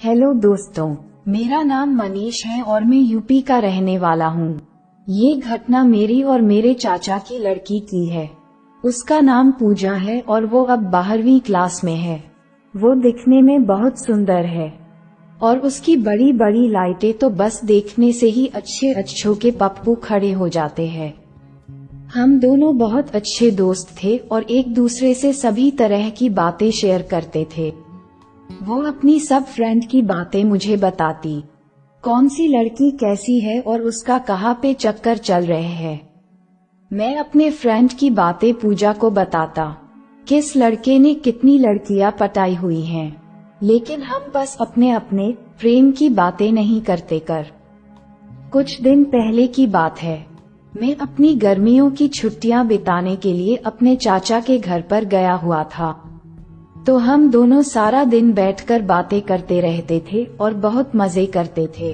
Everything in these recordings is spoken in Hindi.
हेलो दोस्तों, मेरा नाम मनीष है और मैं यूपी का रहने वाला हूँ। ये घटना मेरी और मेरे चाचा की लड़की की है। उसका नाम पूजा है और वो अब 12वीं क्लास में है। वो दिखने में बहुत सुंदर है और उसकी बड़ी बड़ी लाइटें तो बस देखने से ही अच्छे अच्छों के पप्पू खड़े हो जाते हैं। हम दोनों बहुत अच्छे दोस्त थे और एक दूसरे से सभी तरह की बातें शेयर करते थे। वो अपनी सब फ्रेंड की बातें मुझे बताती, कौन सी लड़की कैसी है और उसका कहाँ पे चक्कर चल रहे हैं। मैं अपने फ्रेंड की बातें पूजा को बताता, किस लड़के ने कितनी लड़कियां पटाई हुई हैं। लेकिन हम बस अपने अपने प्रेम की बातें नहीं करते कर। कुछ दिन पहले की बात है, मैं अपनी गर्मियों की छुट्टियां बिताने के लिए अपने चाचा के घर पर गया हुआ था। तो हम दोनों सारा दिन बैठकर बातें करते रहते थे और बहुत मजे करते थे।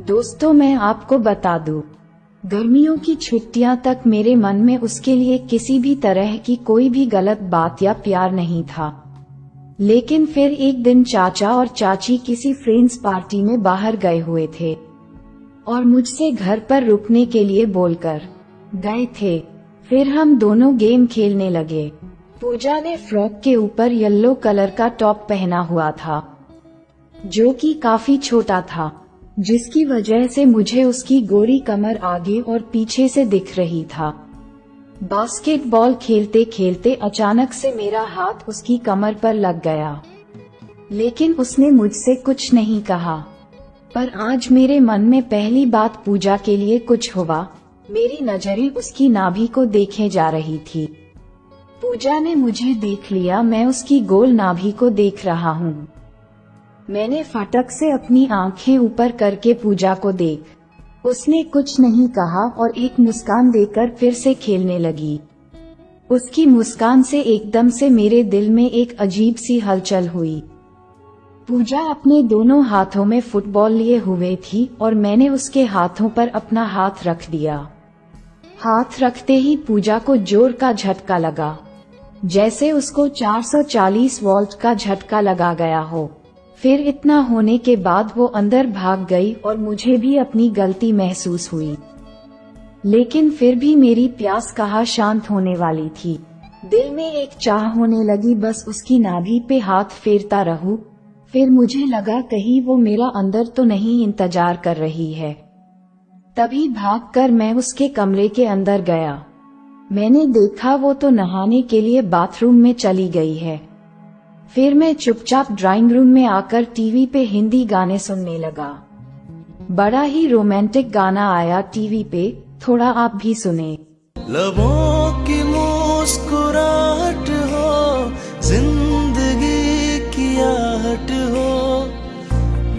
दोस्तों, मैं आपको बता दूं, गर्मियों की छुट्टियां तक मेरे मन में उसके लिए किसी भी तरह की कोई भी गलत बात या प्यार नहीं था। लेकिन फिर एक दिन चाचा और चाची किसी फ्रेंड्स पार्टी में बाहर गए हुए थे और मुझसे घर पर रुकने के लिए बोलकर गए थे। फिर हम दोनों गेम खेलने लगे। पूजा ने फ्रॉक के ऊपर येलो कलर का टॉप पहना हुआ था, जो कि काफी छोटा था, जिसकी वजह से मुझे उसकी गोरी कमर आगे और पीछे से दिख रही था। बास्केटबॉल खेलते खेलते अचानक से मेरा हाथ उसकी कमर पर लग गया, लेकिन उसने मुझसे कुछ नहीं कहा। पर आज मेरे मन में पहली बात पूजा के लिए कुछ हुआ। मेरी नजरें उसकी नाभि को देखे जा रही थी। पूजा ने मुझे देख लिया। मैं उसकी गोल नाभि को देख रहा हूँ। मैंने फटक से अपनी आंखें ऊपर करके पूजा को देख। उसने कुछ नहीं कहा और एक मुस्कान देकर फिर से खेलने लगी। उसकी मुस्कान से एकदम से मेरे दिल में एक अजीब सी हलचल हुई। पूजा अपने दोनों हाथों में फुटबॉल लिए हुए थी और मैंने उसके हाथों पर अपना हाथ रख दिया। हाथ रखते ही पूजा को जोर का झटका लगा, जैसे उसको 440 वोल्ट का झटका लगा गया हो। फिर इतना होने के बाद वो अंदर भाग गई और मुझे भी अपनी गलती महसूस हुई। लेकिन फिर भी मेरी प्यास कहाँ शांत होने वाली थी। दिल में एक चाह होने लगी, बस उसकी नाभि पे हाथ फेरता रहूं। फिर मुझे लगा कहीं वो मेरा अंदर तो नहीं इंतजार कर रही है। तभी भागकर मैं उसके कमरे के अंदर गया। मैंने देखा वो तो नहाने के लिए बाथरूम में चली गई है। फिर मैं चुपचाप ड्राइंग रूम में आकर टीवी पे हिंदी गाने सुनने लगा। बड़ा ही रोमांटिक गाना आया टीवी पे, थोड़ा आप भी सुने। लबों की मुस्कुराहट हो, जिंदगी की आहट हो,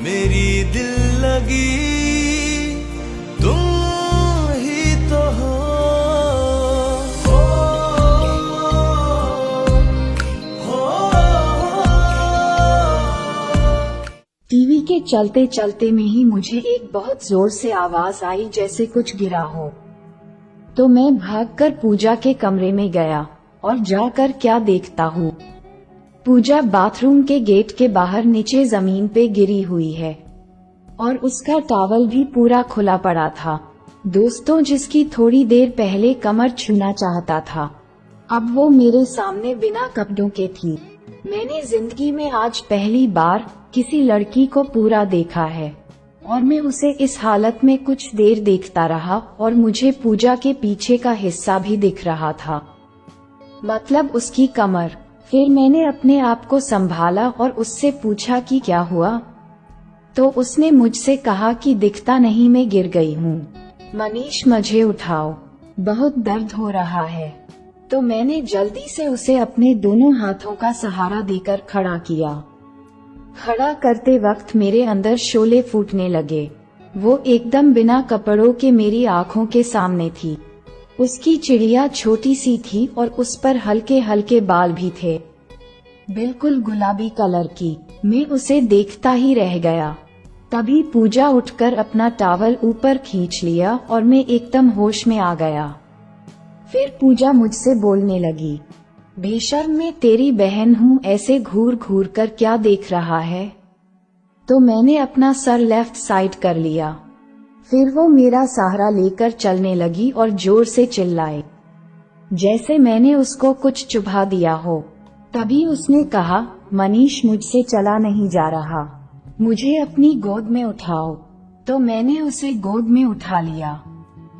मेरी दिल लगी तुम ही तो हो। टीवी के चलते चलते में ही मुझे एक बहुत जोर से आवाज आई, जैसे कुछ गिरा हो। तो मैं भागकर पूजा के कमरे में गया और जाकर क्या देखता हूँ, पूजा बाथरूम के गेट के बाहर नीचे जमीन पे गिरी हुई है और उसका टॉवल भी पूरा खुला पड़ा था। दोस्तों, जिसकी थोड़ी देर पहले कमर छूना चाहता था, अब वो मेरे सामने बिना कपड़ों के थी। मैंने जिंदगी में आज पहली बार किसी लड़की को पूरा देखा है और मैं उसे इस हालत में कुछ देर देखता रहा और मुझे पूजा के पीछे का हिस्सा भी दिख रहा था, मतलब उसकी कमर। फिर मैंने अपने आप को संभाला और उससे पूछा कि क्या हुआ। तो उसने मुझसे कहा कि दिखता नहीं, मैं गिर गई हूँ। मनीष, मुझे उठाओ, बहुत दर्द हो रहा है। तो मैंने जल्दी से उसे अपने दोनों हाथों का सहारा देकर खड़ा किया। खड़ा करते वक्त मेरे अंदर शोले फूटने लगे। वो एकदम बिना कपड़ों के मेरी आंखों के सामने थी। उसकी चिड़िया छोटी सी थी और उस पर हल्के हल्के बाल भी थे, बिल्कुल गुलाबी कलर की। मैं उसे देखता ही रह गया। तभी पूजा उठकर अपना टॉवल ऊपर खींच लिया और मैं एकदम होश में आ गया। फिर पूजा मुझसे बोलने लगी, बेशर्म, मैं तेरी बहन हूँ, ऐसे घूर घूर कर क्या देख रहा है। तो मैंने अपना सर लेफ्ट साइड कर लिया। फिर वो मेरा सहारा लेकर चलने लगी और जोर से चिल्लाए, जैसे मैंने उसको कुछ चुभा दिया हो। तभी उसने कहा, मनीष मुझसे चला नहीं जा रहा, मुझे अपनी गोद में उठाओ। तो मैंने उसे गोद में उठा लिया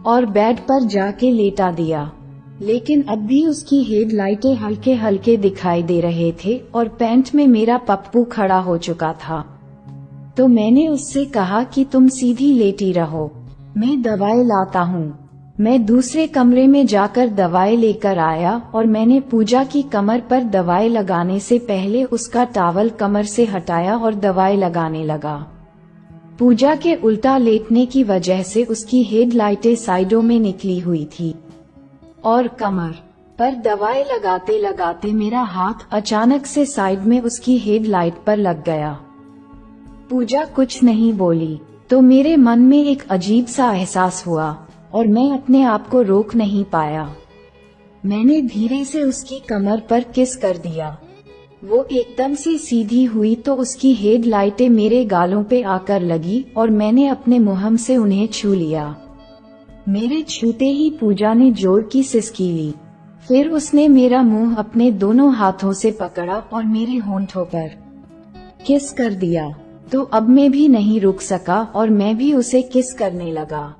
और बेड पर जाके लेटा दिया। लेकिन अब भी उसकी हेडलाइटें हल्के हल्के दिखाई दे रहे थे और पैंट में मेरा पप्पू खड़ा हो चुका था। तो मैंने उससे कहा कि तुम सीधी लेटी रहो, मैं दवाई लाता हूँ। मैं दूसरे कमरे में जाकर दवाई लेकर आया और मैंने पूजा की कमर पर दवाई लगाने से पहले उसका टॉवल कमर से हटाया और दवाई लगाने लगा। पूजा के उल्टा लेटने की वजह से उसकी हेडलाइटें साइडों में निकली हुई थी और कमर पर दवाई लगाते लगाते मेरा हाथ अचानक से साइड में उसकी हेडलाइट पर लग गया। पूजा कुछ नहीं बोली, तो मेरे मन में एक अजीब सा एहसास हुआ और मैं अपने आप को रोक नहीं पाया। मैंने धीरे से उसकी कमर पर किस कर दिया। वो एकदम से सीधी हुई तो उसकी हेडलाइटें मेरे गालों पे आकर लगी और मैंने अपने मुंह से उन्हें छू लिया। मेरे छूते ही पूजा ने जोर की सिसकी ली। फिर उसने मेरा मुंह अपने दोनों हाथों से पकड़ा और मेरे होंठों पर किस कर दिया। तो अब मैं भी नहीं रुक सका और मैं भी उसे किस करने लगा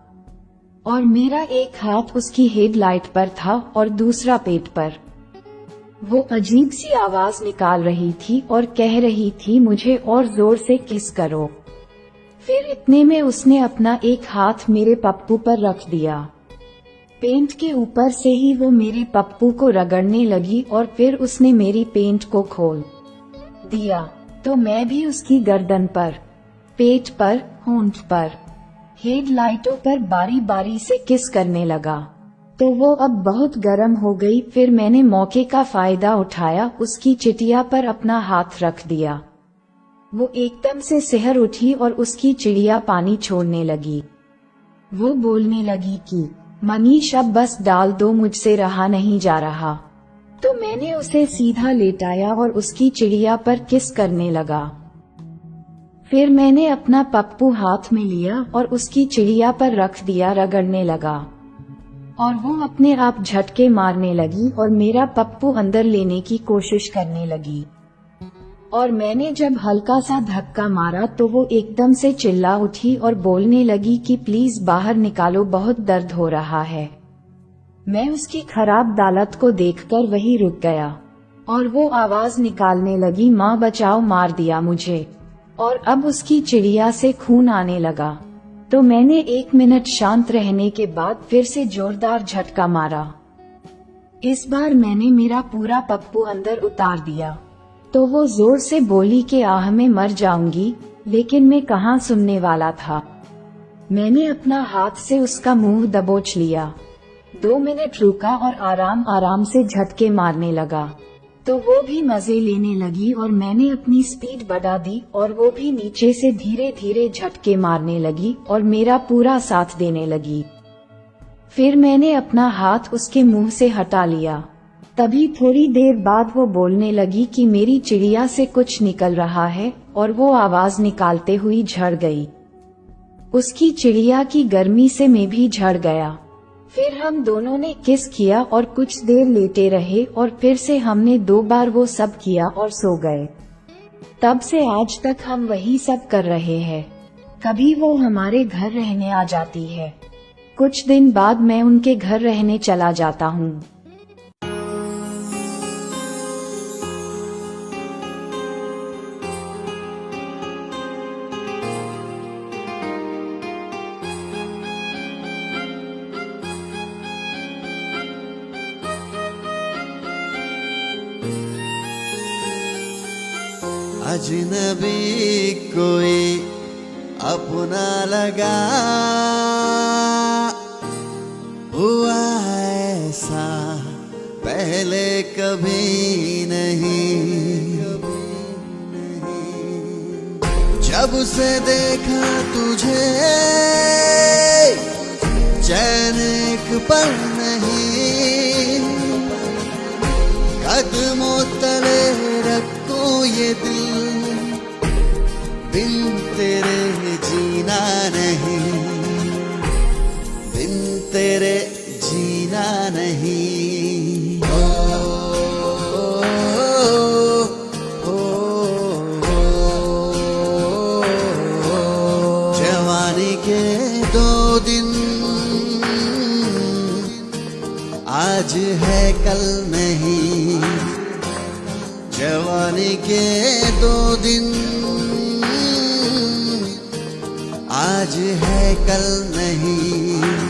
और मेरा एक हाथ उसकी हेडलाइट पर था और दूसरा पेट पर। वो अजीब सी आवाज निकाल रही थी और कह रही थी, मुझे और जोर से किस करो। फिर इतने में उसने अपना एक हाथ मेरे पप्पू पर रख दिया। पेंट के ऊपर से ही वो मेरे पप्पू को रगड़ने लगी और फिर उसने मेरी पेंट को खोल दिया। तो मैं भी उसकी गर्दन पर, पेट पर, होंठ पर, हेडलाइटों पर बारी बारी से किस करने लगा। तो वो अब बहुत गर्म हो गई। फिर मैंने मौके का फायदा उठाया, उसकी चिटिया पर अपना हाथ रख दिया। वो एकदम से सिहर उठी और उसकी चिड़िया पानी छोड़ने लगी। वो बोलने लगी कि मनीष अब बस डाल दो, मुझसे रहा नहीं जा रहा। तो मैंने उसे सीधा लेटाया और उसकी चिड़िया पर किस करने लगा। फिर मैंने अपना पप्पू हाथ में लिया और उसकी चिड़िया पर रख दिया, रगड़ने लगा और वो अपने आप झटके मारने लगी और मेरा पप्पू अंदर लेने की कोशिश करने लगी। और मैंने जब हल्का सा धक्का मारा तो वो एकदम से चिल्ला उठी और बोलने लगी कि प्लीज बाहर निकालो, बहुत दर्द हो रहा है। मैं उसकी खराब हालत को देखकर वहीं रुक गया और वो आवाज निकालने लगी, माँ बचाओ, मार दिया मुझे। और अब उसकी चिड़िया से खून आने लगा। तो मैंने 1 मिनट शांत रहने के बाद फिर से जोरदार झटका मारा। इस बार मैंने मेरा पूरा पप्पू अंदर उतार दिया। तो वो जोर से बोली कि आह मैं मर जाऊंगी, लेकिन मैं कहाँ सुनने वाला था। मैंने अपना हाथ से उसका मुंह दबोच लिया। 2 मिनट रुका और आराम आराम से झटके मारने लगा। तो वो भी मजे लेने लगी और मैंने अपनी स्पीड बढ़ा दी और वो भी नीचे से धीरे धीरे झटके मारने लगी और मेरा पूरा साथ देने लगी। फिर मैंने अपना हाथ उसके मुंह से हटा लिया। तभी थोड़ी देर बाद वो बोलने लगी कि मेरी चिड़िया से कुछ निकल रहा है और वो आवाज निकालते हुई झड़ गई। उसकी चिड़िया की गर्मी से मैं भी झड़ गया। फिर हम दोनों ने किस किया और कुछ देर लेटे रहे और फिर से हमने 2 बार वो सब किया और सो गए। तब से आज तक हम वही सब कर रहे हैं। कभी वो हमारे घर रहने आ जाती है, कुछ दिन बाद मैं उनके घर रहने चला जाता हूँ। अजनबी कोई अपना लगा हुआ ऐसा पहले कभी नहीं। जब से देखा तुझे चैन एक पल नहीं, कदमों तले रखो ये दिल तेरे जीना नहीं, बिन तेरे जीना नहीं। ओ, ओ, जवानी के 2 दिन आज है कल नहीं, जवानी के 2 दिन आज है कल नहीं।